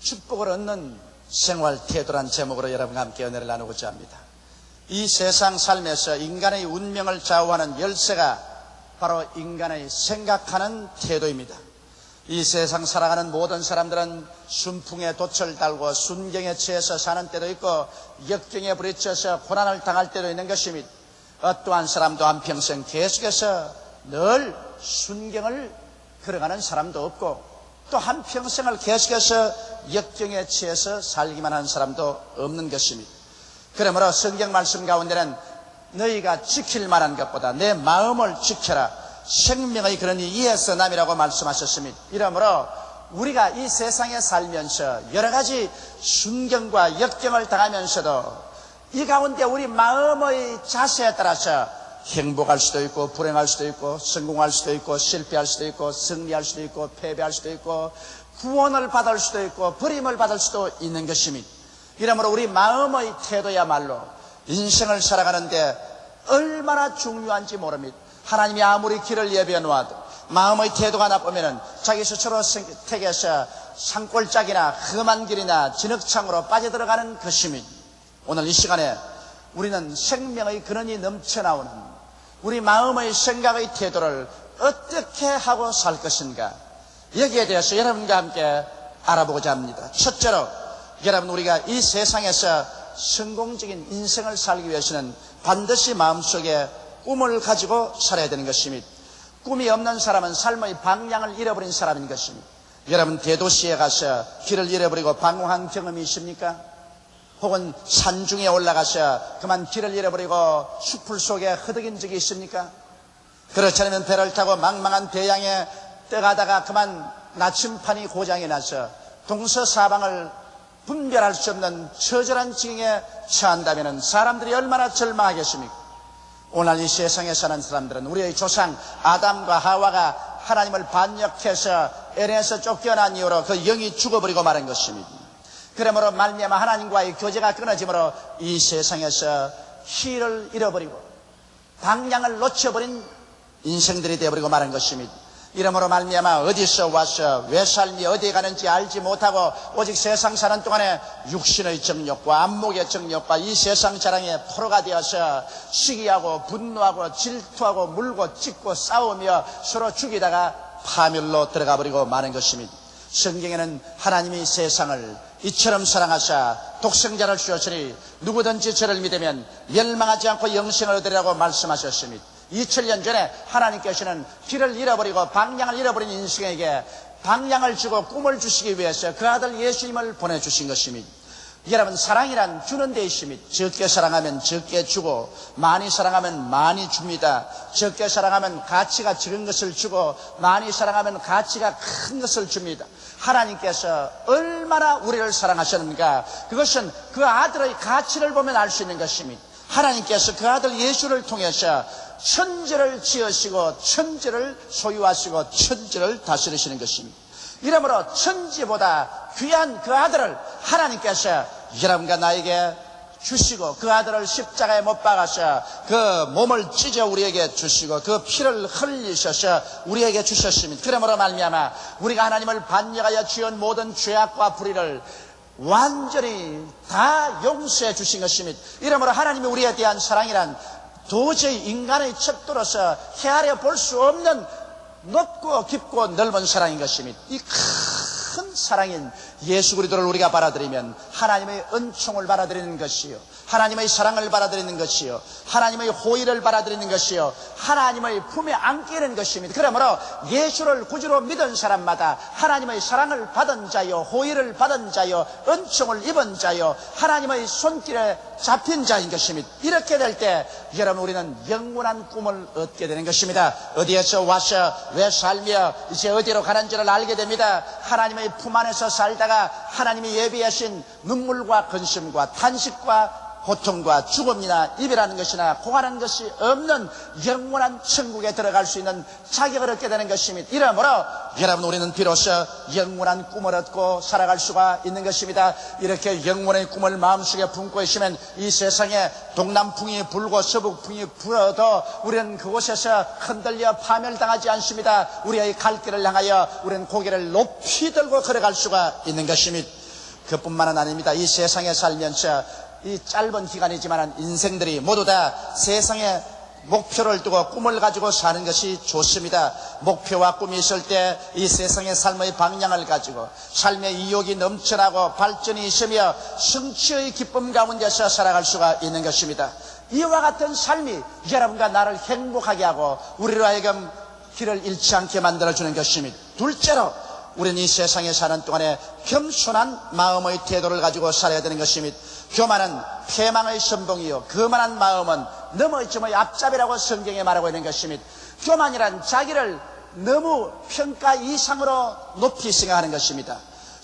축복을 얻는 생활 태도란 제목으로 여러분과 함께 은혜를 나누고자 합니다. 이 세상 삶에서 인간의 운명을 좌우하는 열쇠가 바로 인간의 생각하는 태도입니다. 이 세상 살아가는 모든 사람들은 순풍에 돛을 달고 순경에 취해서 사는 때도 있고 역경에 부딪혀서 고난을 당할 때도 있는 것입니다. 어떠한 사람도 한평생 계속해서 늘 순경을 걸어가는 사람도 없고 또 한평생을 계속해서 역경에 취해서 살기만 하는 사람도 없는 것입니다. 그러므로 성경 말씀 가운데는 너희가 지킬 만한 것보다 내 마음을 지켜라, 생명의 근원이 이에서 남이라고 말씀하셨습니다. 이러므로 우리가 이 세상에 살면서 여러 가지 순경과 역경을 당하면서도 이 가운데 우리 마음의 자세에 따라서 행복할 수도 있고 불행할 수도 있고 성공할 수도 있고 실패할 수도 있고 승리할 수도 있고 패배할 수도 있고 구원을 받을 수도 있고 버림을 받을 수도 있는 것입니다. 이러므로 우리 마음의 태도야말로 인생을 살아가는데 얼마나 중요한지 모릅니다. 하나님이 아무리 길을 예비해 놓아도 마음의 태도가 나쁘면 자기 스스로 택해서 산골짜기나 험한 길이나 진흙창으로 빠져들어가는 것입니다. 오늘 이 시간에 우리는 생명의 근원이 넘쳐나오는 우리 마음의 생각의 태도를 어떻게 하고 살 것인가, 여기에 대해서 여러분과 함께 알아보고자 합니다. 첫째로 여러분, 우리가 이 세상에서 성공적인 인생을 살기 위해서는 반드시 마음속에 꿈을 가지고 살아야 되는 것입니다. 꿈이 없는 사람은 삶의 방향을 잃어버린 사람인 것입니다. 여러분, 대도시에 가서 길을 잃어버리고 방황한 경험이 있습니까? 혹은 산중에 올라가서 그만 길을 잃어버리고 숲풀 속에 허덕인 적이 있습니까? 그렇지 않으면 배를 타고 망망한 배양에 떠가다가 그만 나침판이 고장이 나서 동서사방을 분별할 수 없는 처절한 지경에 처한다면 사람들이 얼마나 절망하겠습니까? 오늘 이 세상에 사는 사람들은 우리의 조상 아담과 하와가 하나님을 반역해서 에덴에서 쫓겨난 이후로 그 영이 죽어버리고 말한 것입니다. 그러므로 말미암아 하나님과의 교제가 끊어지므로 이 세상에서 희를 잃어버리고 방향을 놓쳐버린 인생들이 되어버리고 말한 것입니다. 이러므로 말미암아 어디서 와서 왜 삶이 어디에 가는지 알지 못하고 오직 세상 사는 동안에 육신의 정욕과 안목의 정욕과 이 세상 자랑에 포로가 되어서 시기하고 분노하고 질투하고 물고 찢고 싸우며 서로 죽이다가 파멸로 들어가 버리고 마는 것입니다. 성경에는 하나님이 세상을 이처럼 사랑하사 독생자를 주었으니 누구든지 저를 믿으면 멸망하지 않고 영생을 얻으리라고 말씀하셨습니다. 2000년 전에 하나님께서는 길을 잃어버리고 방향을 잃어버린 인생에게 방향을 주고 꿈을 주시기 위해서 그 아들 예수님을 보내주신 것입니다. 여러분, 사랑이란 주는 데 있습니다. 적게 사랑하면 적게 주고 많이 사랑하면 많이 줍니다. 적게 사랑하면 가치가 적은 것을 주고 많이 사랑하면 가치가 큰 것을 줍니다. 하나님께서 얼마나 우리를 사랑하셨는가, 그것은 그 아들의 가치를 보면 알 수 있는 것입니다. 하나님께서 그 아들 예수를 통해서 천지를 지으시고 천지를 소유하시고 천지를 다스리시는 것입니다. 이러므로 천지보다 귀한 그 아들을 하나님께서 여러분과 나에게 주시고 그 아들을 십자가에 못 박아서 그 몸을 찢어 우리에게 주시고 그 피를 흘리셔서 우리에게 주셨습니다. 그러므로 말미암아 우리가 하나님을 반역하여 지은 모든 죄악과 불의를 완전히 다 용서해 주신 것입니다. 이러므로 하나님이 우리에 대한 사랑이란 도저히 인간의 척도로서 헤아려 볼 수 없는 높고 깊고 넓은 사랑인 것입니다. 이 큰 사랑인 예수 그리스도를 우리가 받아들이면 하나님의 은총을 받아들이는 것이요, 하나님의 사랑을 받아들이는 것이요, 하나님의 호의를 받아들이는 것이요, 하나님의 품에 안기는 것입니다. 그러므로 예수를 구주로 믿은 사람마다 하나님의 사랑을 받은 자요, 호의를 받은 자요, 은총을 입은 자요, 하나님의 손길에 잡힌 자인 것입니다. 이렇게 될 때 여러분, 우리는 영원한 꿈을 얻게 되는 것입니다. 어디에서 와서 왜 살며 이제 어디로 가는지를 알게 됩니다. 하나님의 품 안에서 살다가 하나님이 예비하신 눈물과 근심과 탄식과 고통과 죽음이나 이별하는 것이나 고하는 것이 없는 영원한 천국에 들어갈 수 있는 자격을 얻게 되는 것입니다. 이러므로 여러분, 우리는 비로소 영원한 꿈을 얻고 살아갈 수가 있는 것입니다. 이렇게 영원의 꿈을 마음속에 품고 있으면 이 세상에 동남풍이 불고 서북풍이 불어도 우리는 그곳에서 흔들려 파멸당하지 않습니다. 우리의 갈 길을 향하여 우리는 고개를 높이 들고 걸어갈 수가 있는 것입니다. 그뿐만은 아닙니다. 이 세상에 살면서 이 짧은 기간이지만 인생들이 모두 다 세상에 목표를 두고 꿈을 가지고 사는 것이 좋습니다. 목표와 꿈이 있을 때 이 세상의 삶의 방향을 가지고 삶의 의욕이 넘쳐나고 발전이 있으며 성취의 기쁨 가운데서 살아갈 수가 있는 것입니다. 이와 같은 삶이 여러분과 나를 행복하게 하고 우리로 하여금 길을 잃지 않게 만들어주는 것입니다. 둘째로 우리는 이 세상에 사는 동안에 겸손한 마음의 태도를 가지고 살아야 되는 것입니다. 교만은 패망의 선봉이요 거만한 마음은 넘어짐의 앞잡이라고 성경에 말하고 있는 것입니다. 교만이란 자기를 너무 평가 이상으로 높이 생각하는 것입니다.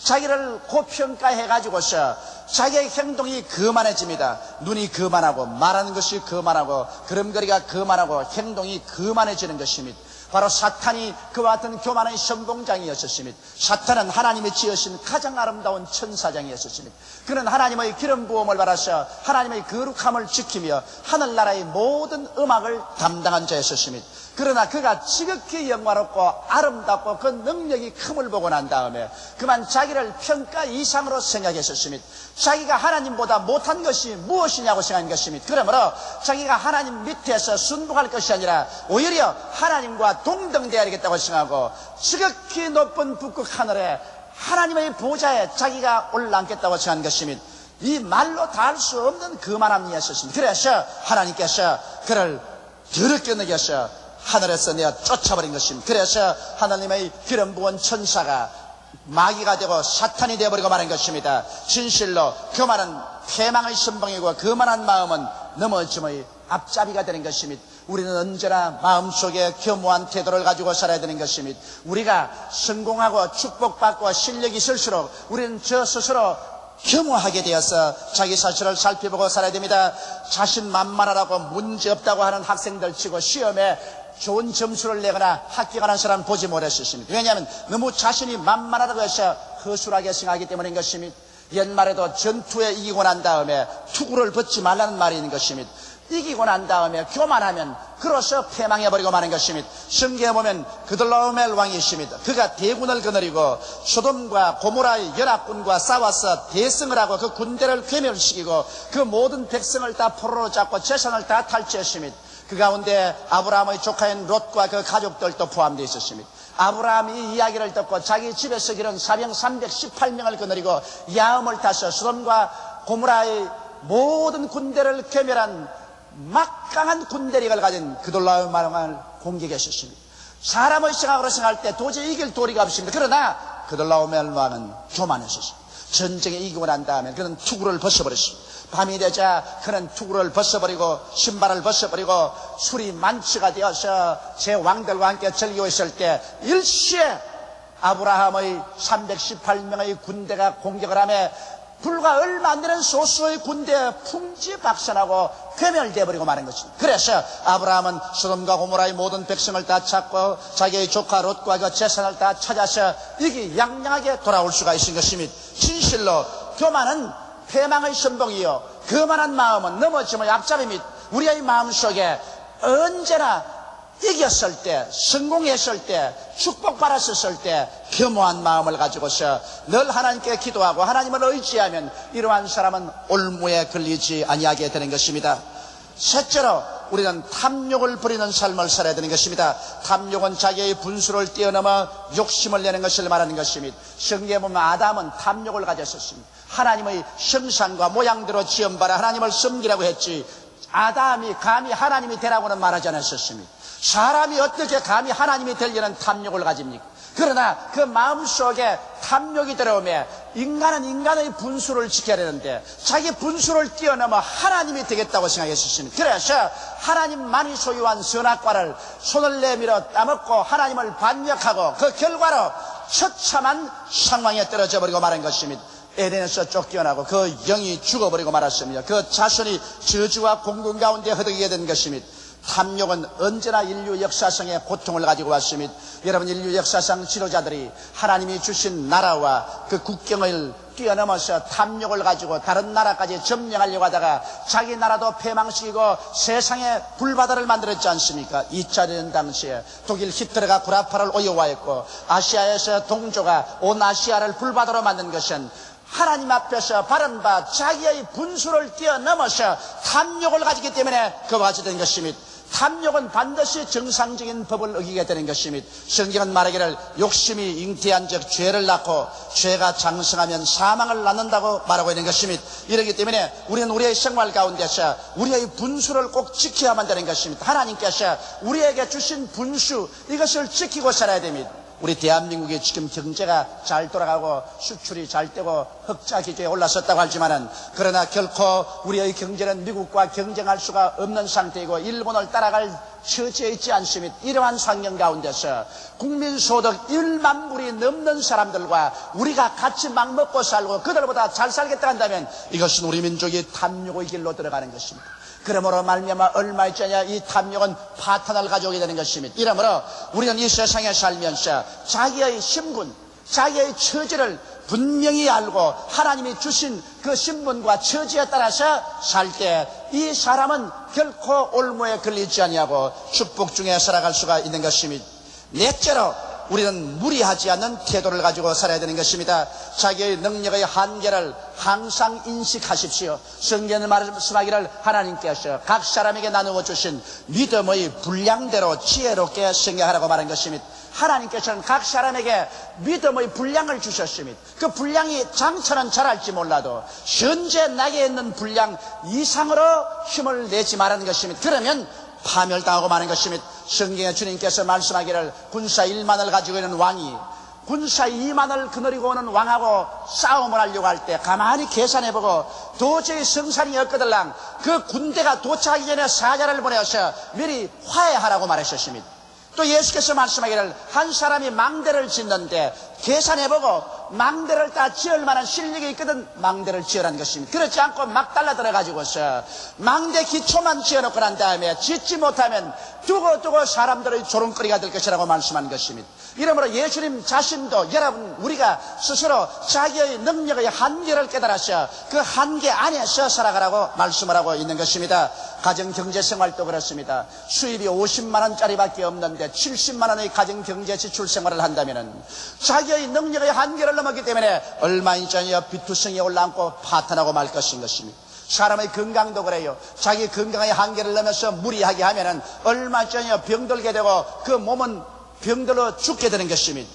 자기를 고평가해가지고서 자기의 행동이 거만해집니다. 눈이 거만하고 말하는 것이 거만하고 걸음걸이가 거만하고 행동이 거만해지는 것입니다. 바로 사탄이 그와 같은 교만의 선봉장이었습니다. 사탄은 하나님이 지으신 가장 아름다운 천사장이었습니다. 그는 하나님의 기름 부음을 받아서 하나님의 거룩함을 지키며 하늘나라의 모든 음악을 담당한 자였습니다. 그러나 그가 지극히 영화롭고 아름답고 그 능력이 큼을 보고 난 다음에 그만 자기를 평가 이상으로 생각했었습니다. 자기가 하나님보다 못한 것이 무엇이냐고 생각한 것입니다. 그러므로 자기가 하나님 밑에서 순복할 것이 아니라 오히려 하나님과 동등되어야 되겠다고 생각하고 지극히 높은 북극 하늘에 하나님의 보좌에 자기가 올라앉겠다고 생각한 것입니다. 이 말로 다 할 수 없는 거만함이었습니다. 그래서 하나님께서 그를 더럽게 느껴서 하늘에서 내어 쫓아버린 것입니다. 그래서 하나님의 기름 부은 천사가 마귀가 되고 사탄이 되어버리고 마는 것입니다. 진실로 교만은 패망의 선봉이고 거만한 마음은 넘어짐의 앞잡이가 되는 것입니다. 우리는 언제나 마음속에 겸허한 태도를 가지고 살아야 되는 것입니다. 우리가 성공하고 축복받고 실력이 있을수록 우리는 저 스스로 겸허하게 되어서 자기 자신을 살펴보고 살아야 됩니다. 자신 만만하라고 문제없다고 하는 학생들 치고 시험에 좋은 점수를 내거나 합격하는 사람 보지 못했습니다. 왜냐하면 너무 자신이 만만하다고 해서 허술하게 생각하기 때문인 것입니다. 옛말에도 전투에 이기고 난 다음에 투구를 벗지 말라는 말이 있는 것입니다. 이기고 난 다음에 교만하면 그로서 패망해버리고 마는 것입니다. 성경에 보면 그들라오멜 왕이 있습니다. 그가 대군을 거느리고 소돔과 고모라의 연합군과 싸워서 대승을 하고 그 군대를 괴멸시키고 그 모든 백성을 다 포로로 잡고 재산을 다 탈취했습니다. 그 가운데 아브라함의 조카인 롯과 그 가족들도 포함되어 있었습니다. 아브라함이 이 이야기를 듣고 자기 집에서 기른 사병 318명을 거느리고 야음을 타서 소돔과 고모라의 모든 군대를 괴멸한 막강한 군대력을 가진 그돌라오멜 왕을 공격했었습니다. 사람의 생각으로 생각할 때 도저히 이길 도리가 없습니다. 그러나 그돌라오멜 왕은 교만했었습니다. 전쟁에 이기고 난 다음에 그는 투구를 벗어버렸습니다. 밤이 되자 그는 투구를 벗어버리고 신발을 벗어버리고 술이 만취가 되어서 제 왕들과 함께 즐기고 있을 때 일시에 아브라함의 318명의 군대가 공격을 하며 불과 얼마 안 되는 소수의 군대에 풍지박산하고 괴멸되어 버리고 마는 것입니다. 그래서 아브라함은 소돔과 고모라의 모든 백성을 다 찾고 자기의 조카 롯과 그 재산을 다 찾아서 이기 양양하게 돌아올 수가 있은 것입니다. 진실로 교만은 패망의 선봉이요 거만한 마음은 넘어짐의 앞잡이입니다. 우리의 마음속에 언제나 이겼을 때, 성공했을 때, 축복받았을 때 겸허한 마음을 가지고서 늘 하나님께 기도하고 하나님을 의지하면 이러한 사람은 올무에 걸리지 아니하게 되는 것입니다. 셋째로 우리는 탐욕을 부리는 삶을 살아야 되는 것입니다. 탐욕은 자기의 분수를 뛰어넘어 욕심을 내는 것을 말하는 것입니다. 성경에 보면 아담은 탐욕을 가졌었습니다. 하나님의 형상과 모양대로 지음받아 하나님을 섬기라고 했지 아담이 감히 하나님이 되라고는 말하지 않았었습니다. 사람이 어떻게 감히 하나님이 되려는 탐욕을 가집니까? 그러나 그 마음속에 탐욕이 들어오면 인간은 인간의 분수를 지켜야 되는데 자기 분수를 뛰어넘어 하나님이 되겠다고 생각했었습니다. 그래서 하나님만이 소유한 선악과를 손을 내밀어 따먹고 하나님을 반역하고 그 결과로 처참한 상황에 떨어져 버리고 마는 것입니다. 에덴에서 쫓겨나고 그 영이 죽어버리고 말았습니다. 그 자손이 저주와 공군 가운데 허덕이게 된 것입니다. 탐욕은 언제나 인류 역사상의 고통을 가지고 왔습니다. 여러분, 인류 역사상 지도자들이 하나님이 주신 나라와 그 국경을 뛰어넘어서 탐욕을 가지고 다른 나라까지 점령하려고 하다가 자기 나라도 패망시키고 세상에 불바다를 만들었지 않습니까? 2차 대전 당시에 독일 히틀러가 구라파를 오용화했고 아시아에서 동조가 온 아시아를 불바다로 만든 것은 하나님 앞에서 바른 바 자기의 분수를 뛰어넘어서 탐욕을 가지기 때문에 그와 같이 된 것입니다. 탐욕은 반드시 정상적인 법을 어기게 되는 것입니다. 성경은 말하기를 욕심이 잉태한 즉 죄를 낳고 죄가 장성하면 사망을 낳는다고 말하고 있는 것입니다. 이렇기 때문에 우리는 우리의 생활 가운데서 우리의 분수를 꼭 지켜야만 되는 것입니다. 하나님께서 우리에게 주신 분수, 이것을 지키고 살아야 됩니다. 우리 대한민국이 지금 경제가 잘 돌아가고 수출이 잘 되고 흑자 기조에 올라섰다고 하지만은, 그러나 결코 우리의 경제는 미국과 경쟁할 수가 없는 상태이고 일본을 따라갈 처지에 있지 않습니다. 이러한 환경 가운데서 국민소득 1만 불이 넘는 사람들과 우리가 같이 막 먹고 살고 그들보다 잘 살겠다 한다면 이것은 우리 민족이 탐욕의 길로 들어가는 것입니다. 그러므로 말미암아 얼마 있자냐 이 탐욕은 파탄을 가져오게 되는 것입니다. 이러므로 우리는 이 세상에 살면서 자기의 신분, 자기의 처지를 분명히 알고 하나님이 주신 그 신분과 처지에 따라서 살 때 이 사람은 결코 올무에 걸리지 아니하고 축복 중에 살아갈 수가 있는 것입니다. 넷째로 우리는 무리하지 않는 태도를 가지고 살아야 되는 것입니다. 자기의 능력의 한계를 항상 인식하십시오. 성경을 말씀하기를 하나님께서 각 사람에게 나누어 주신 믿음의 분량대로 지혜롭게 생각하라고 말한 것입니다. 하나님께서는 각 사람에게 믿음의 분량을 주셨습니다. 그 분량이 장차는 잘할지 몰라도 현재 나에 있는 분량 이상으로 힘을 내지 말라는 것입니다. 그러면 파멸당하고 마는 것입니다. 성경에 주님께서 말씀하기를 군사 1만을 가지고 있는 왕이 군사 2만을 거느리고 오는 왕하고 싸움을 하려고 할 때 가만히 계산해보고 도저히 성산이 없거들랑 그 군대가 도착하기 전에 사자를 보내어서 미리 화해하라고 말하셨습니다. 또 예수께서 말씀하기를 한 사람이 망대를 짓는데 계산해보고 망대를 다 지을 만한 실력이 있거든 망대를 지으라는 것입니다. 그렇지 않고 막 달라들어가지고서 망대 기초만 지어놓고 난 다음에 짓지 못하면 두고 사람들의 조롱거리가 될 것이라고 말씀한 것입니다. 이러므로 예수님 자신도 여러분 우리가 스스로 자기의 능력의 한계를 깨달아서 그 한계 안에서 살아가라고 말씀을 하고 있는 것입니다. 가정경제생활도 그렇습니다. 수입이 50만 원짜리밖에 없는데 70만 원의 가정경제 지출생활을 한다면 자기의 능력의 한계를 넘었기 때문에 얼마 전에 비투성이 올라앉고 파탄하고 말 것인 것입니다. 사람의 건강도 그래요. 자기 건강의 한계를 넘어서 무리하게 하면은 얼마 전에 병들게 되고 그 몸은 병들어 죽게 되는 것입니다.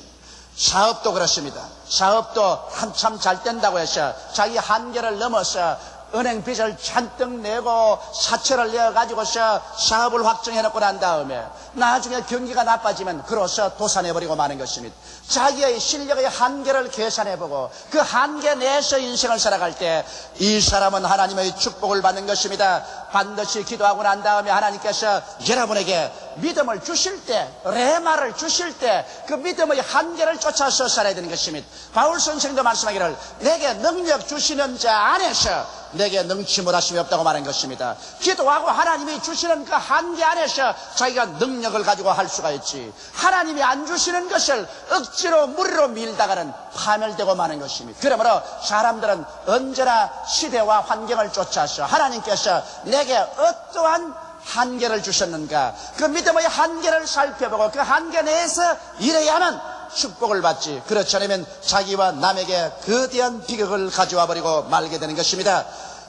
사업도 그렇습니다. 사업도 한참 잘 된다고 해서 자기 한계를 넘어서 은행 빚을 잔뜩 내고 사채를 내어가지고서 사업을 확정해놓고 난 다음에 나중에 경기가 나빠지면 그로서 도산해버리고 마는 것입니다. 자기의 실력의 한계를 계산해보고 그 한계 내에서 인생을 살아갈 때 이 사람은 하나님의 축복을 받는 것입니다. 반드시 기도하고 난 다음에 하나님께서 여러분에게 믿음을 주실 때, 레마를 주실 때 그 믿음의 한계를 쫓아서 살아야 되는 것입니다. 바울 선생도 말씀하기를 내게 능력 주시는 자 안에서 내게 능치 못하심이 없다고 말한 것입니다. 기도하고 하나님이 주시는 그 한계 안에서 자기가 능력을 가지고 할 수가 있지, 하나님이 안 주시는 것을 억지로 무리로 밀다가는 파멸되고 마는 것입니다. 그러므로 사람들은 언제나 시대와 환경을 쫓아서 하나님께서 내게 어떠한 한계를 주셨는가 그 믿음의 한계를 살펴보고 그 한계 내에서 일해야만 축복을 받지, 그렇지 않으면 자기와 남에게 거대한 비극을 가져와 버리고 말게 되는 것입니다.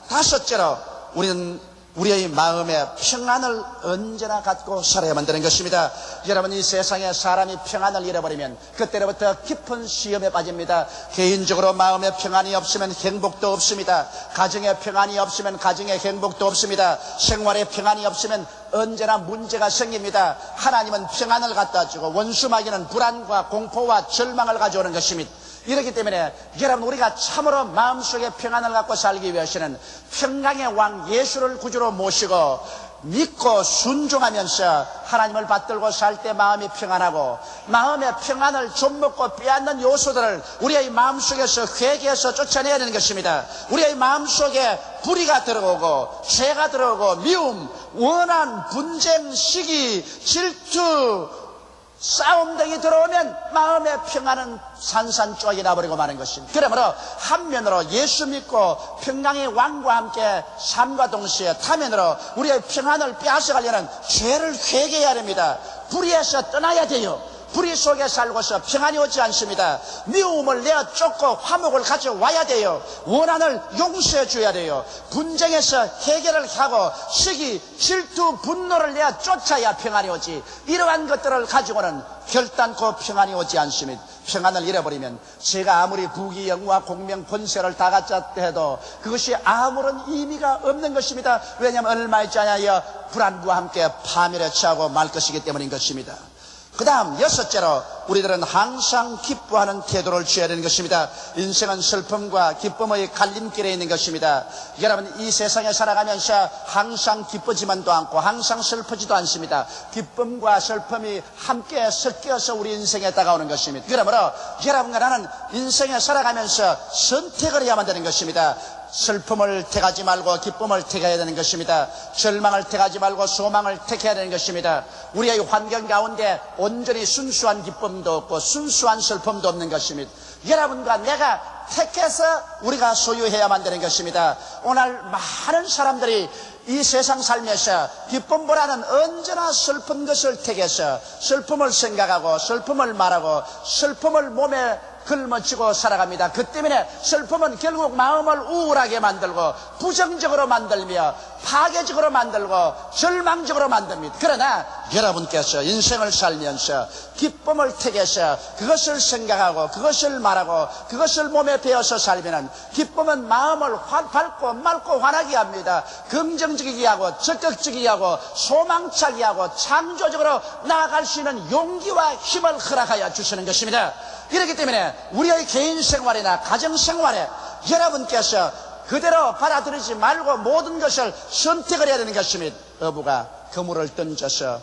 다섯째로 우리는 우리의 마음의 평안을 언제나 갖고 살아야만 되는 것입니다. 여러분 이 세상에 사람이 평안을 잃어버리면 그때로부터 깊은 시험에 빠집니다. 개인적으로 마음의 평안이 없으면 행복도 없습니다. 가정의 평안이 없으면 가정의 행복도 없습니다. 생활의 평안이 없으면 언제나 문제가 생깁니다. 하나님은 평안을 갖다 주고 원수마귀는 불안과 공포와 절망을 가져오는 것입니다. 이렇기 때문에 여러분 우리가 참으로 마음속에 평안을 갖고 살기 위해서는 평강의 왕 예수를 구주로 모시고 믿고 순종하면서 하나님을 받들고 살 때 마음이 평안하고, 마음의 평안을 좀 먹고 빼앗는 요소들을 우리의 마음속에서 회개해서 쫓아내야 되는 것입니다. 우리의 마음속에 불의가 들어오고 죄가 들어오고 미움, 원한, 분쟁, 시기, 질투, 싸움 등이 들어오면 마음의 평안은 산산조각이 나버리고 마는 것입니다. 그러므로 한면으로 예수 믿고 평강의 왕과 함께 삶과 동시에 타면으로 우리의 평안을 빼앗아가려는 죄를 회개해야 합니다. 불의에서 떠나야 돼요. 불의 속에 살고서 평안이 오지 않습니다. 미움을 내어 쫓고 화목을 가져와야 돼요. 원한을 용서해 줘야 돼요. 분쟁에서 해결을 하고 시기, 질투, 분노를 내어 쫓아야 평안이 오지. 이러한 것들을 가지고는 결단코 평안이 오지 않습니다. 평안을 잃어버리면 제가 아무리 부귀 영화 공명 권세를 다 갖자 해도 그것이 아무런 의미가 없는 것입니다. 왜냐하면 얼마 있지 않아요 불안과 함께 파멸에 처하고 말 것이기 때문인 것입니다. 그 다음 여섯째로 우리들은 항상 기뻐하는 태도를 취해야 되는 것입니다. 인생은 슬픔과 기쁨의 갈림길에 있는 것입니다. 여러분 이 세상에 살아가면서 항상 기쁘지만도 않고 항상 슬프지도 않습니다. 기쁨과 슬픔이 함께 섞여서 우리 인생에 다가오는 것입니다. 그러므로 여러분과 나는 인생에 살아가면서 선택을 해야만 되는 것입니다. 슬픔을 택하지 말고 기쁨을 택해야 되는 것입니다. 절망을 택하지 말고 소망을 택해야 되는 것입니다. 우리의 환경 가운데 온전히 순수한 기쁨도 없고 순수한 슬픔도 없는 것입니다. 여러분과 내가 택해서 우리가 소유해야만 되는 것입니다. 오늘 많은 사람들이 이 세상 살면서 기쁨보다는 언제나 슬픈 것을 택해서 슬픔을 생각하고 슬픔을 말하고 슬픔을 몸에 걸머쥐고 살아갑니다. 그 때문에 슬픔은 결국 마음을 우울하게 만들고 부정적으로 만들며 파괴적으로 만들고 절망적으로 만듭니다. 그러나 여러분께서 인생을 살면서 기쁨을 택해서 그것을 생각하고 그것을 말하고 그것을 몸에 배어서 살면 기쁨은 마음을 밝고 맑고 환하게 합니다. 긍정적이게 하고 적극적이게 하고 소망차게 하고 창조적으로 나아갈 수 있는 용기와 힘을 허락하여 주시는 것입니다. 이렇기 때문에 우리의 개인 생활이나 가정 생활에 여러분께서 그대로 받아들이지 말고 모든 것을 선택을 해야 되는 것입니다. 어부가 그물을 던져서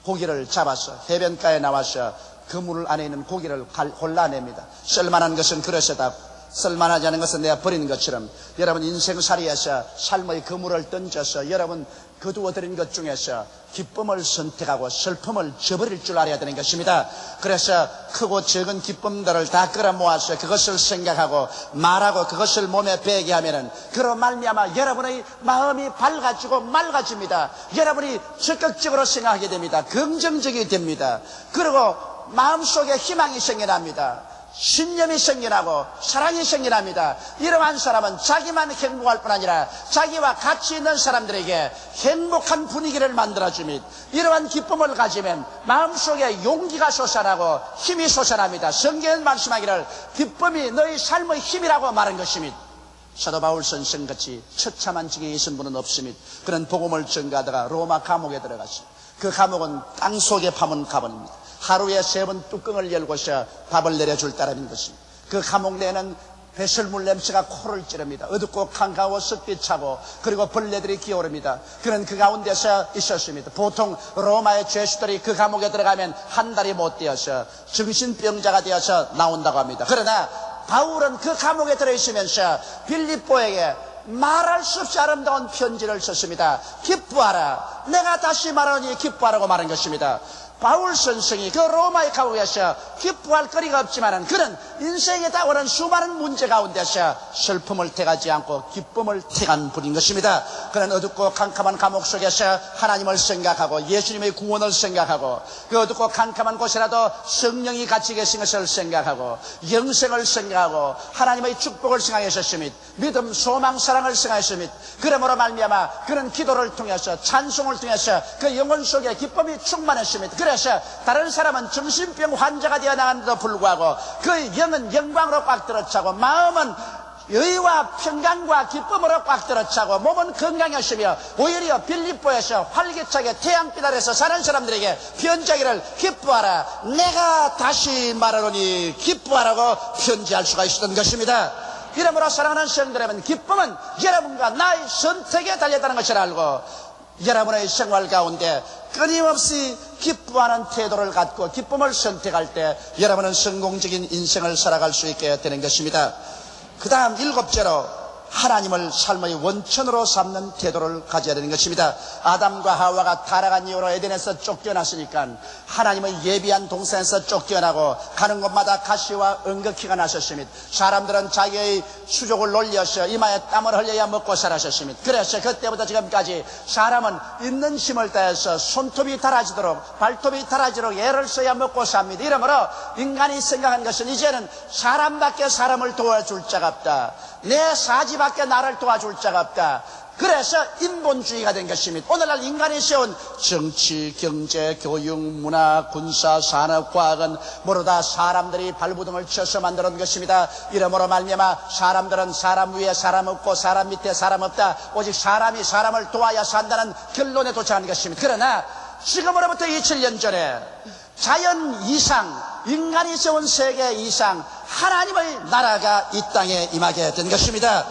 고기를 잡아서 해변가에 나와서 그물 안에 있는 고기를 골라냅니다. 쓸만한 것은 그릇에다, 쓸만하지 않은 것은 내가 버리는 것처럼 여러분 인생살이에서 삶의 그물을 던져서 여러분 거두어들인 것 중에서 기쁨을 선택하고 슬픔을 저버릴 줄 알아야 되는 것입니다. 그래서 크고 적은 기쁨들을 다 끌어모아서 그것을 생각하고 말하고 그것을 몸에 배게 하면은 그로 말미암아 여러분의 마음이 밝아지고 맑아집니다. 여러분이 적극적으로 생각하게 됩니다. 긍정적이 됩니다. 그리고 마음속에 희망이 생겨납니다. 신념이 생겨나고 사랑이 생겨납니다. 이러한 사람은 자기만 행복할 뿐 아니라 자기와 같이 있는 사람들에게 행복한 분위기를 만들어줍니다. 이러한 기쁨을 가지면 마음속에 용기가 솟아나고 힘이 솟아납니다. 성경은 말씀하기를 기쁨이 너희 삶의 힘이라고 말한 것입니다. 사도 바울 선생같이 처참한 직에 계신 분은 없습니다. 그는 복음을 전가하다가 로마 감옥에 들어갔습니다. 그 감옥은 땅속에 파문 가본입니다. 하루에 3번 뚜껑을 열고서 밥을 내려줄 따름인 것입니다. 그 감옥 내에는 배설물 냄새가 코를 찌릅니다. 어둡고 캄캄하고 습기 차고 그리고 벌레들이 기어오릅니다. 그는 그 가운데서 있었습니다. 보통 로마의 죄수들이 그 감옥에 들어가면 한 달이 못 되어서 정신병자가 되어서 나온다고 합니다. 그러나 바울은 그 감옥에 들어있으면서 빌립보에게 말할 수 없이 아름다운 편지를 썼습니다. 기뻐하라. 내가 다시 말하니 기뻐하라고 말한 것입니다. 바울 선생이 그 로마의 감옥에서 기뻐할 거리가 없지만은 그는 인생에 다가오는 수많은 문제 가운데서 슬픔을 택하지 않고 기쁨을 택한 분인 것입니다. 그는 어둡고 캄캄한 감옥 속에서 하나님을 생각하고 예수님의 구원을 생각하고 그 어둡고 캄캄한 곳이라도 성령이 같이 계신 것을 생각하고 영생을 생각하고 하나님의 축복을 생각하셨습니다. 믿음, 소망, 사랑을 생각했습니다. 그러므로 말미암아 그는 기도를 통해서 찬송을 통해서 그 영혼 속에 기쁨이 충만했습니다. 그래서 다른 사람은 정신병 환자가 되어 나갔는데도 불구하고 그 영은 영광으로 꽉 들어차고 마음은 의와 평강과 기쁨으로 꽉 들어차고 몸은 건강하시며 오히려 빌립보에서 활기차게 태양빛 아래서 사는 사람들에게 편지하기를 기뻐하라. 내가 다시 말하노니 기뻐하라고 편지할 수가 있었던 것입니다. 이러므로 사랑하는 성도 여러분, 기쁨은 여러분과 나의 선택에 달렸다는 것을 알고 여러분의 생활 가운데 끊임없이 기뻐하는 태도를 갖고 기쁨을 선택할 때 여러분은 성공적인 인생을 살아갈 수 있게 되는 것입니다. 그 다음 7째로 하나님을 삶의 원천으로 삼는 태도를 가져야 되는 것입니다. 아담과 하와가 타락한 이후로 에덴에서 쫓겨났으니까 하나님의 예비한 동산에서 쫓겨나고 가는 곳마다 가시와 응급기가 나셨습니다. 사람들은 자기의 수족을 놀려서 이마에 땀을 흘려야 먹고 살았습니다. 그래서 그때부터 지금까지 사람은 있는 힘을 다해서 손톱이 닳아지도록 발톱이 닳아지도록 애를 써야 먹고 삽니다. 이러므로 인간이 생각한 것은 이제는 사람밖에 사람을 도와줄 자가 없다. 내 사지밖에 나를 도와줄 자가 없다. 그래서 인본주의가 된 것입니다. 오늘날 인간이 세운 정치, 경제, 교육, 문화, 군사, 산업, 과학은 모두 다 사람들이 발부둥을 쳐서 만들어놓은 것입니다. 이러므로 말미암아 사람들은 사람 위에 사람 없고 사람 밑에 사람 없다. 오직 사람이 사람을 도와야 산다는 결론에 도착한 것입니다. 그러나 지금으로부터 2000년 전에 자연 이상, 인간이 세운 세계 이상 하나님의 나라가 이 땅에 임하게 된 것입니다.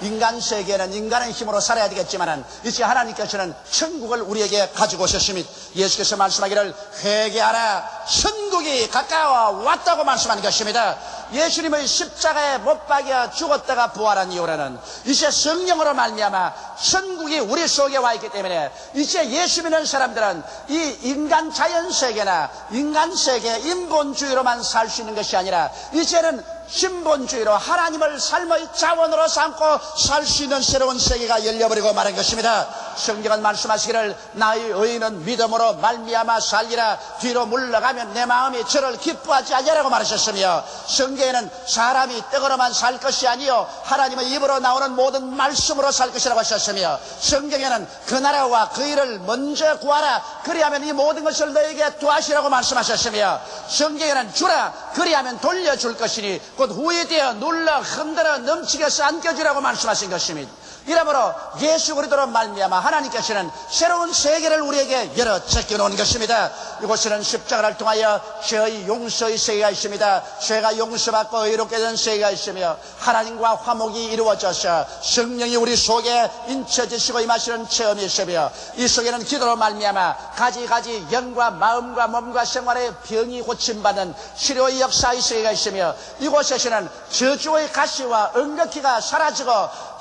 인간 세계는 인간의 힘으로 살아야 되겠지만 이제 하나님께서는 천국을 우리에게 가지고 오셨습니다. 예수께서 말씀하기를 회개하라, 천국이 가까워 왔다고 말씀한 것입니다. 예수님의 십자가에 못 박여 죽었다가 부활한 이후로는 이제 성령으로 말미암아 천국이 우리 속에 와 있기 때문에 이제 예수 믿는 사람들은 이 인간 자연세계나 인간세계 인본주의로만 살 수 있는 것이 아니라 이제는 신본주의로 하나님을 삶의 자원으로 삼고 살 수 있는 새로운 세계가 열려버리고 말한 것입니다. 성경은 말씀하시기를 나의 의인은 믿음으로 말미암아 살리라. 뒤로 물러가면 내 마음이 저를 기뻐하지 아니하라고 말하셨으며 성경에는 사람이 떡으로만 살 것이 아니요 하나님의 입으로 나오는 모든 말씀으로 살 것이라고 하셨으며 성경에는 그 나라와 그 일을 먼저 구하라. 그리하면 이 모든 것을 너에게 도하시라고 말씀하셨으며 성경에는 주라. 그리하면 돌려줄 것이니 곧 후에 되어 눌러 흔들어 넘치게 안겨주라고 말씀하신 것입니다. 이러므로 예수 그리스도로 말미암아 하나님께서는 새로운 세계를 우리에게 열어 제껴놓은 것입니다. 이곳에는 십자가를 통하여 죄의 용서의 세계가 있습니다. 죄가 용서받고 의롭게 된 세계가 있으며 하나님과 화목이 이루어져서 성령이 우리 속에 인쳐지시고 임하시는 체험이 있으며 이 속에는 기도로 말미암아 가지가지 영과 마음과 몸과 생활의 병이 고침받는 치료의 역사의 세계가 있으며 이곳에서는 저주의 가시와 응급기가 사라지고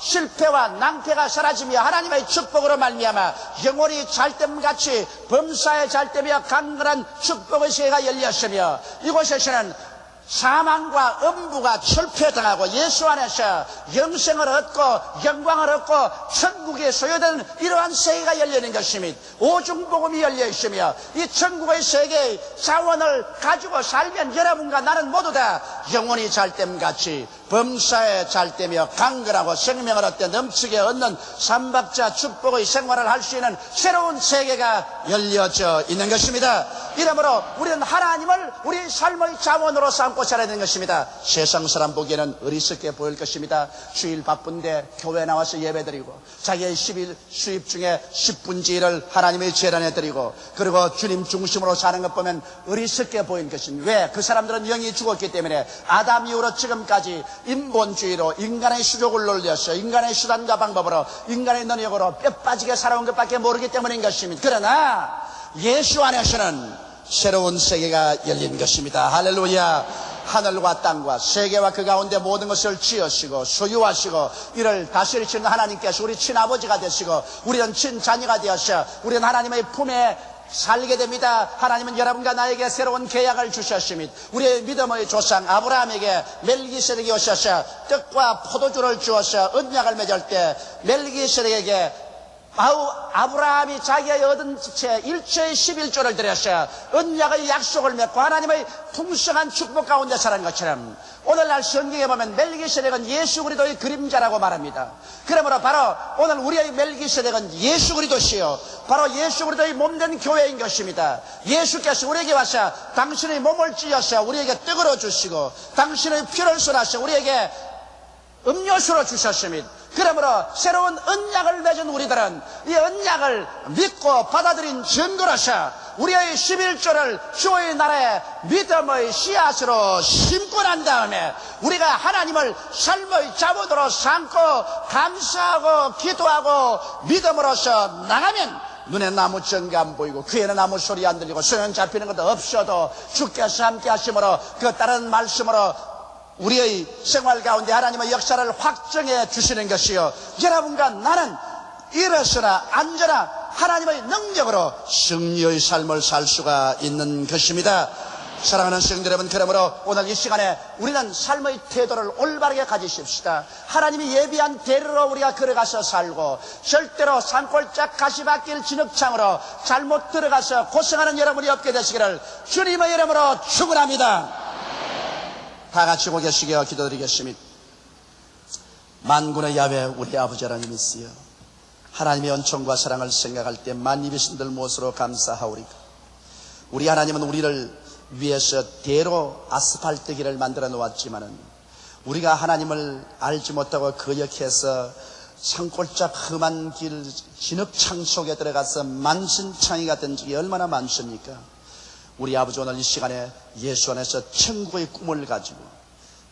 실패와 낭패가 사라지며 하나님의 축복으로 말미암아 영혼이 잘됨같이 범사에 잘되며 강건한 축복의 세계가 열렸으며 이곳에서는 사망과 음부가 철폐당하고 예수 안에서 영생을 얻고 영광을 얻고 천국에 소유되는 이러한 세계가 열리는 것입니다. 오중복음이 열려 있으며 이 천국의 세계의 자원을 가지고 살면 여러분과 나는 모두 다 영혼이 잘됨같이 범사에 잘되며 강건하고 생명을 얻되 넘치게 얻는 삼박자 축복의 생활을 할 수 있는 새로운 세계가 열려져 있는 것입니다. 이러므로 우리는 하나님을 우리 삶의 자원으로 삼고 살아야 되는 것입니다. 세상 사람 보기에는 어리석게 보일 것입니다. 주일 바쁜데 교회 나와서 예배드리고 자기의 10일 수입 중에 10분지 1을 하나님의 재단에 드리고 그리고 주님 중심으로 사는 것 보면 어리석게 보이는 것입니다. 왜? 그 사람들은 영이 죽었기 때문에 아담 이후로 지금까지 인본주의로 인간의 수족을 놀려서 인간의 수단과 방법으로 인간의 능력으로 뼈 빠지게 살아온 것밖에 모르기 때문인 것입니다. 그러나 예수 안에서는 새로운 세계가 열린 것입니다. 할렐루야. 하늘과 땅과 세계와 그 가운데 모든 것을 지으시고 소유하시고 이를 다스리시는 하나님께서 우리 친아버지가 되시고 우리는 친자녀가 되어서 우리는 하나님의 품에 살게 됩니다. 하나님은 여러분과 나에게 새로운 계약을 주셨습니다. 우리의 믿음의 조상 아브라함에게 멜기세덱이 오셔서 떡과 포도주를 주어서 언약을 맺을 때 멜기세덱에게 아브라함이 자기의 얻은 채 일체의 11조를 드렸어요. 언약의 약속을 맺고 하나님의 풍성한 축복 가운데 살은 것처럼 오늘날 성경에 보면 멜기세덱은 예수 그리스도의 그림자라고 말합니다. 그러므로 바로 오늘 우리의 멜기세덱은 예수 그리스도시요 바로 예수 그리스도의 몸된 교회인 것입니다. 예수께서 우리에게 와서 당신의 몸을 찢어서 우리에게 떡으로 주시고 당신의 피를 쏟아서 우리에게 음료수로 주셨습니다. 그러므로 새로운 언약을 맺은 우리들은 이 언약을 믿고 받아들인 증거로서 우리의 11조를 주의 나라의 믿음의 씨앗으로 심고 난 다음에 우리가 하나님을 삶의 자원으로 삼고 감사하고 기도하고 믿음으로서 나가면 눈에 나무 전가 안 보이고 귀에는 아무 소리 안 들리고 손은 잡히는 것도 없어도 주께서 함께 하심으로 그 다른 말씀으로 우리의 생활 가운데 하나님의 역사를 확정해 주시는 것이요, 여러분과 나는 일어서나 앉아나 하나님의 능력으로 승리의 삶을 살 수가 있는 것입니다. 사랑하는 성도 여러분, 그러므로 오늘 이 시간에 우리는 삶의 태도를 올바르게 가지십시다. 하나님이 예비한 대로로 우리가 걸어가서 살고, 절대로 산골짝 가시밭길 진흙창으로 잘못 들어가서 고생하는 여러분이 없게 되시기를 주님의 이름으로 축원합니다. 다 같이 고 계시게 기도드리겠습니다. 만군의 야훼 우리 아버지 하나님이시여, 하나님의恩寵과 사랑을 생각할 때 만입이신들 무엇으로 감사하오리까. 우리 하나님은 우리를 위해서 대로 아스팔트 길을 만들어 놓았지만은, 우리가 하나님을 알지 못하고 거역해서 산골짝 험한 길 진흙창 속에 들어가서 만신창이가 된 적이 얼마나 많습니까? 우리 아버지, 오늘 이 시간에 예수 안에서 천국의 꿈을 가지고,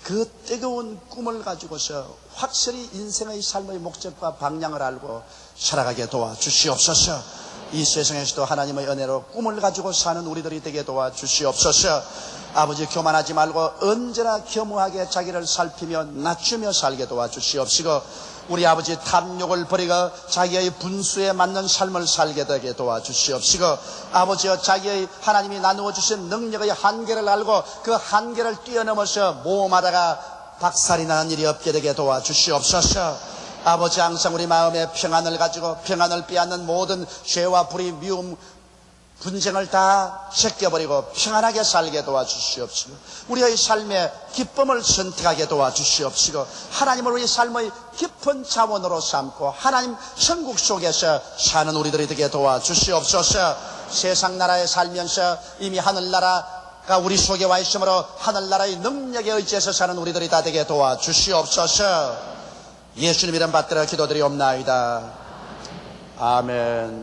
그 뜨거운 꿈을 가지고서 확실히 인생의 삶의 목적과 방향을 알고 살아가게 도와주시옵소서. 이 세상에서도 하나님의 은혜로 꿈을 가지고 사는 우리들이 되게 도와주시옵소서. 아버지, 교만하지 말고 언제나 겸허하게 자기를 살피며 낮추며 살게 도와주시옵시고, 우리 아버지 탐욕을 버리고 자기의 분수에 맞는 삶을 살게 되게 도와주시옵시고, 아버지여, 자기의 하나님이 나누어 주신 능력의 한계를 알고 그 한계를 뛰어넘어서 모험하다가 박살이 나는 일이 없게 되게 도와주시옵소서. 아버지, 항상 우리 마음에 평안을 가지고 평안을 빼앗는 모든 죄와 불의, 미움, 분쟁을 다 제껴버리고 평안하게 살게 도와주시옵시고, 우리의 삶의 기쁨을 선택하게 도와주시옵시고, 하나님을 우리 삶의 깊은 자원으로 삼고 하나님 천국 속에서 사는 우리들이 되게 도와주시옵소서. 세상 나라에 살면서 이미 하늘나라가 우리 속에 와 있으므로 하늘나라의 능력에 의지해서 사는 우리들이 다 되게 도와주시옵소서. 예수님 이름 받들어 기도드리옵나이다. 아멘.